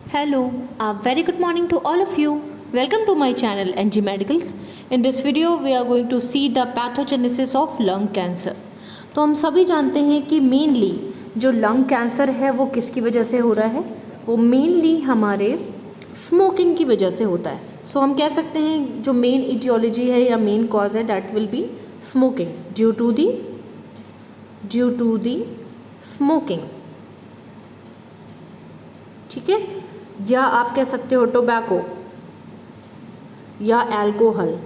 Hello, a very good morning to all of you. Welcome to my channel NG Medicals. In this video we are going to see the pathogenesis of lung cancer. तो हम सभी जानते हैं कि mainly जो lung cancer है वो किसकी वजह से हो रहा है, वो मेनली हमारे स्मोकिंग की वजह से होता है। सो हम कह सकते हैं जो मेन इटियोलॉजी है या मेन कॉज है that will be smoking, due to the smoking. ठीक है, या आप कह सकते हो टोबैको या अल्कोहल।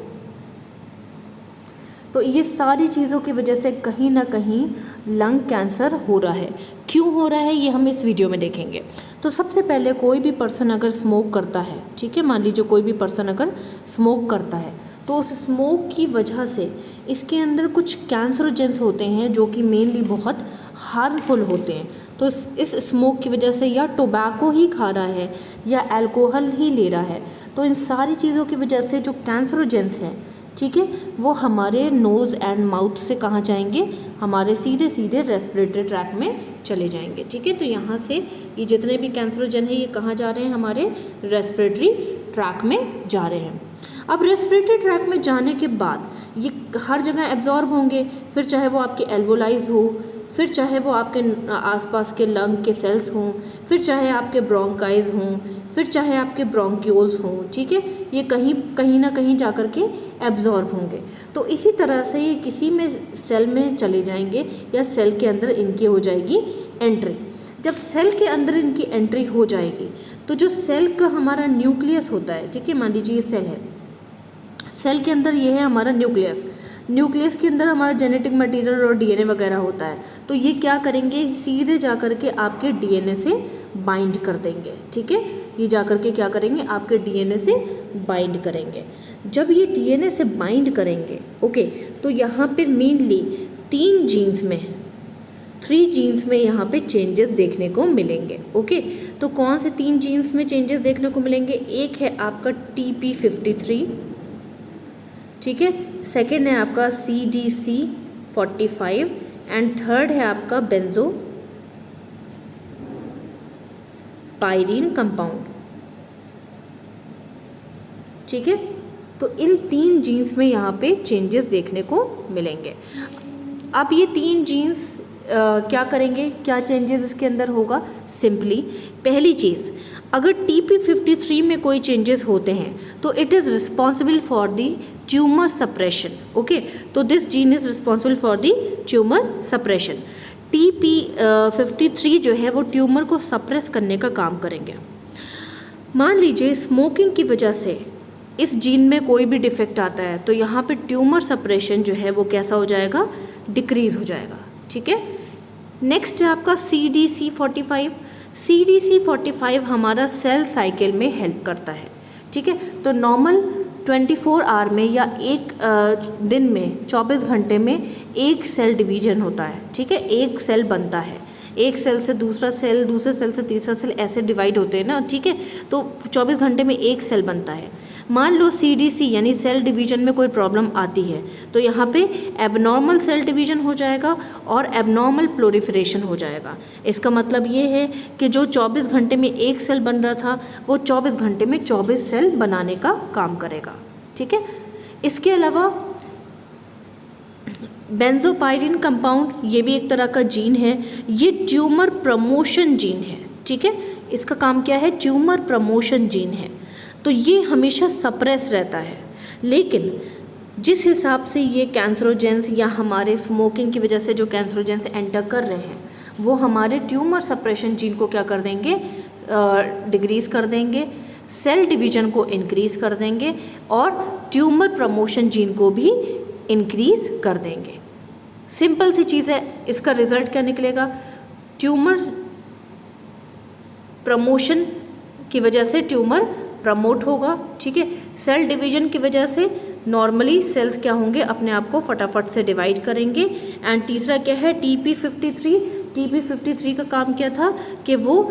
तो ये सारी चीज़ों की वजह से कहीं ना कहीं लंग कैंसर हो रहा है। क्यों हो रहा है ये हम इस वीडियो में देखेंगे। तो सबसे पहले कोई भी पर्सन अगर स्मोक करता है, ठीक है, मान लीजिए कोई भी पर्सन अगर स्मोक करता है तो उस स्मोक की वजह से इसके अंदर कुछ कैंसरोजेंस होते हैं जो कि मेनली बहुत हार्मफुल होते हैं। तो इस स्मोक की वजह से या टोबैको ही खा रहा है या अल्कोहल ही ले रहा है, तो इन सारी चीज़ों की वजह से जो कैंसरोजेंस हैं, ठीक है, वो हमारे नोज़ एंड माउथ से कहाँ जाएंगे, हमारे सीधे सीधे रेस्पिरेटरी ट्रैक में चले जाएंगे। ठीक है, तो यहाँ से ये जितने भी कैंसरोजन हैं ये कहाँ जा रहे हैं, हमारे रेस्पिरेटरी ट्रैक में जा रहे हैं। अब रेस्पिरेटरी ट्रैक में जाने के बाद ये हर जगह एब्जॉर्ब होंगे, फिर चाहे वो आपके एल्वोलाइज हो, फिर चाहे वो आपके आसपास के लंग के सेल्स हों, फिर चाहे आपके ब्रोंकाइज हों, फिर चाहे आपके ब्रोंक्यूल्स हों। ठीक है, ये कहीं ना कहीं जा कर के एब्जॉर्ब होंगे। तो इसी तरह से ये किसी में सेल में चले जाएंगे या सेल के अंदर इनकी हो जाएगी एंट्री। जब सेल के अंदर इनकी एंट्री हो जाएगी तो जो सेल का हमारा न्यूक्लियस होता है, ठीक है, मान लीजिए ये सेल है, सेल के अंदर ये है हमारा न्यूक्लियस के अंदर हमारा जेनेटिक मटेरियल और डीएनए वगैरह होता है। तो ये क्या करेंगे, सीधे जा कर के आपके डीएनए से बाइंड कर देंगे। ठीक है, ये जा कर के क्या करेंगे, आपके डीएनए से बाइंड करेंगे। जब ये डीएनए से बाइंड करेंगे, ओके, तो यहाँ पे मेनली 3 जीन्स में यहाँ पे चेंजेस देखने को मिलेंगे। ओके, तो कौन से 3 जीन्स में चेंजेस देखने को मिलेंगे, एक है आपका TP53, ठीक है, सेकेंड है आपका CDC45 एंड थर्ड है आपका बेंजोपाइरीन कंपाउंड। ठीक है, तो इन 3 जीन्स में यहाँ पे चेंजेस देखने को मिलेंगे। अब ये 3 जीन्स क्या करेंगे, क्या चेंजेस इसके अंदर होगा। सिंपली पहली चीज़, अगर TP53 में कोई चेंजेस होते हैं तो it is responsible for the tumour suppression. Okay, तो this gene is responsible for the tumour suppression. TP53 जो है वो ट्यूमर को सप्रेस करने का काम करेंगे। मान लीजिए स्मोकिंग की वजह से इस जीन में कोई भी डिफेक्ट आता है तो यहाँ पे ट्यूमर सप्रेशन जो है वो कैसा हो जाएगा, डिक्रीज हो जाएगा। ठीक है, नेक्स्ट है आपका CDC45 हमारा सेल साइकिल में हेल्प करता है। ठीक है, तो नॉर्मल 24 आवर में या एक दिन में 24 घंटे में एक सेल डिवीजन होता है। ठीक है, एक सेल बनता है, एक सेल से दूसरा सेल, दूसरे सेल से तीसरा सेल, ऐसे डिवाइड होते हैं ना। ठीक है, तो 24 घंटे में एक सेल बनता है। मान लो CDC यानी सेल डिवीजन में कोई प्रॉब्लम आती है तो यहाँ पे एबनॉर्मल सेल डिवीजन हो जाएगा और एबनॉर्मल प्लोरिफरेशन हो जाएगा। इसका मतलब ये है कि जो 24 घंटे में एक सेल बन रहा था वो 24 घंटे में 24 सेल बनाने का काम करेगा। ठीक है, इसके अलावा बेंजोपाइरीन कंपाउंड ये भी एक तरह का जीन है, ये ट्यूमर प्रमोशन जीन है। ठीक है, इसका काम क्या है, ट्यूमर प्रमोशन जीन है। तो ये हमेशा सप्रेस रहता है, लेकिन जिस हिसाब से ये कैंसरोजेंस या हमारे स्मोकिंग की वजह से जो कैंसरोजेंस एंटर कर रहे हैं वो हमारे ट्यूमर सप्रेशन जीन को क्या कर देंगे, डिक्रीज कर देंगे, सेल डिवीजन को इंक्रीज कर देंगे और ट्यूमर प्रमोशन जीन को भी इंक्रीज कर देंगे। सिंपल सी चीज़ है, इसका रिजल्ट क्या निकलेगा, ट्यूमर प्रमोशन की वजह से ट्यूमर प्रमोट होगा। ठीक है, सेल डिवीजन की वजह से नॉर्मली सेल्स क्या होंगे, अपने आप को फटाफट से डिवाइड करेंगे। एंड तीसरा क्या है, TP53 का काम क्या था कि वो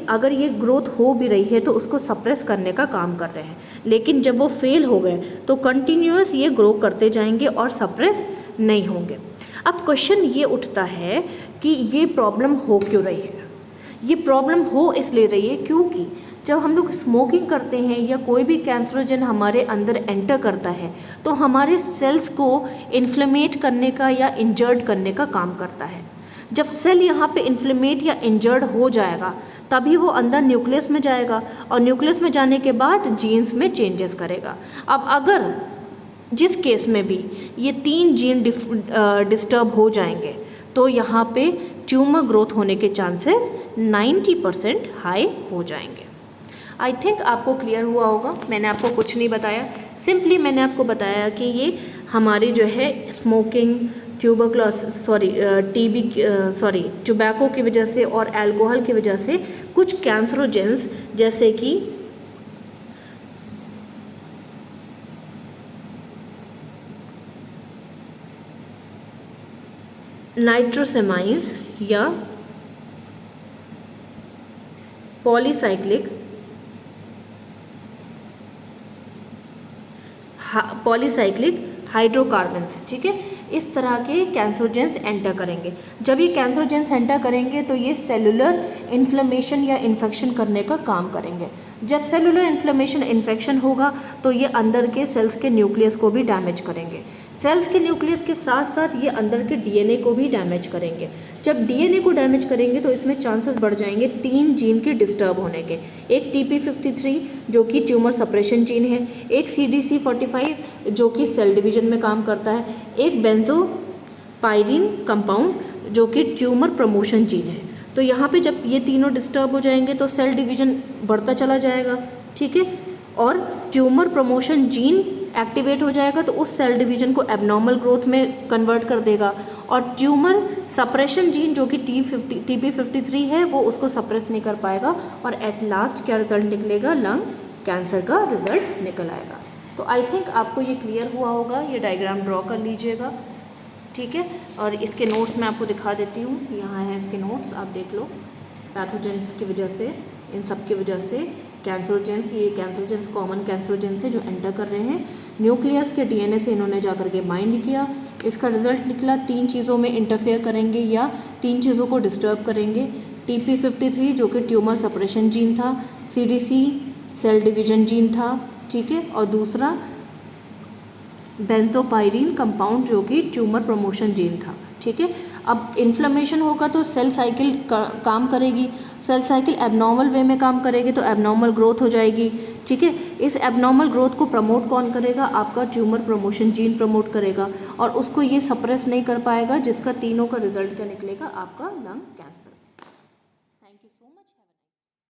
अगर ये ग्रोथ हो भी रही है तो उसको सप्रेस करने का काम कर रहे हैं, लेकिन जब वो फेल हो गए तो कंटिन्यूअस ये ग्रो करते जाएंगे और सप्रेस नहीं होंगे। अब क्वेश्चन ये उठता है कि ये प्रॉब्लम हो क्यों रही है, ये प्रॉब्लम हो इसलिए रही है क्योंकि जब हम लोग स्मोकिंग करते हैं या कोई भी कैंसरोजन हमारे अंदर एंटर करता है तो हमारे सेल्स को इन्फ्लेमेट करने का या इंजर्ड करने का काम करता है। जब सेल यहाँ पे इन्फ्लेमेट या इंजर्ड हो जाएगा तभी वो अंदर न्यूक्लियस में जाएगा और न्यूक्लियस में जाने के बाद जीन्स में चेंजेस करेगा। अब अगर जिस केस में भी ये 3 जीन डिस्टर्ब हो जाएंगे तो यहाँ पे ट्यूमर ग्रोथ होने के चांसेस 90% हाई हो जाएंगे। आई थिंक आपको क्लियर हुआ होगा। मैंने आपको कुछ नहीं बताया, सिंपली मैंने आपको बताया कि ये हमारी जो है स्मोकिंग, टोबैको की वजह से और अल्कोहल की वजह से कुछ कैंसरोजेंस जैसे कि नाइट्रोसेमाइंस या पॉलीसाइक्लिक हाइड्रोकार्बन्स, ठीक है, इस तरह के कैंसरोजेंस एंटर करेंगे। जब ये कैंसरोजेंस एंटर करेंगे तो ये सेलुलर इन्फ्लेमेशन या इन्फेक्शन करने का काम करेंगे। जब सेलुलर इन्फ्लेमेशन इन्फेक्शन होगा तो ये अंदर के सेल्स के न्यूक्लियस को भी डैमेज करेंगे। सेल्स के न्यूक्लियस के साथ साथ ये अंदर के डीएनए को भी डैमेज करेंगे। जब डीएनए को डैमेज करेंगे तो इसमें चांसेस बढ़ जाएंगे 3 जीन के डिस्टर्ब होने के। एक TP53 जो कि ट्यूमर सप्रेशन जीन है, एक CDC45 जो कि सेल डिवीजन में काम करता है, एक बेंजोपायरिन कंपाउंड जो कि ट्यूमर प्रमोशन जीन है। तो यहाँ पे जब ये तीनों डिस्टर्ब हो जाएंगे तो सेल डिवीजन बढ़ता चला जाएगा, ठीक है, और ट्यूमर प्रमोशन जीन एक्टिवेट हो जाएगा तो उस सेल डिवीजन को एबनॉर्मल ग्रोथ में कन्वर्ट कर देगा और ट्यूमर सप्रेशन जीन जो कि TP53 है वो उसको सप्रेस नहीं कर पाएगा और एट लास्ट क्या रिजल्ट निकलेगा, लंग कैंसर का रिजल्ट निकल आएगा। तो आई थिंक आपको ये क्लियर हुआ होगा। ये डायग्राम ड्रॉ कर लीजिएगा, ठीक है, और इसके नोट्स मैं आपको दिखा देती हूँ। यहाँ है इसके नोट्स, आप देख लो। पैथोजेंस की वजह से, इन सब की वजह से कैंसरोजेंस, ये कैंसरोजेंस कॉमन कैंसरोजेंस है जो एंटर कर रहे हैं। न्यूक्लियस के डीएनए से इन्होंने जाकर के बाइंड किया, इसका रिजल्ट निकला 3 चीज़ों में इंटरफेयर करेंगे या 3 चीज़ों को डिस्टर्ब करेंगे। TP53 जो कि ट्यूमर सप्रेशन जीन था, CDC सेल डिवीजन जीन था, ठीक है, और दूसरा बेंजोपायरिन कंपाउंड जो कि ट्यूमर प्रमोशन जीन था, ठीक है। अब इन्फ्लेमेशन होगा तो सेल साइकिल काम करेगी, सेल साइकिल एबनॉर्मल वे में काम करेगी तो एबनॉर्मल ग्रोथ हो जाएगी, ठीक है। इस एबनॉर्मल ग्रोथ को प्रमोट कौन करेगा, आपका ट्यूमर प्रमोशन जीन प्रमोट करेगा और उसको ये सप्रेस नहीं कर पाएगा, जिसका तीनों का रिजल्ट क्या निकलेगा, आपका लंग कैंसर।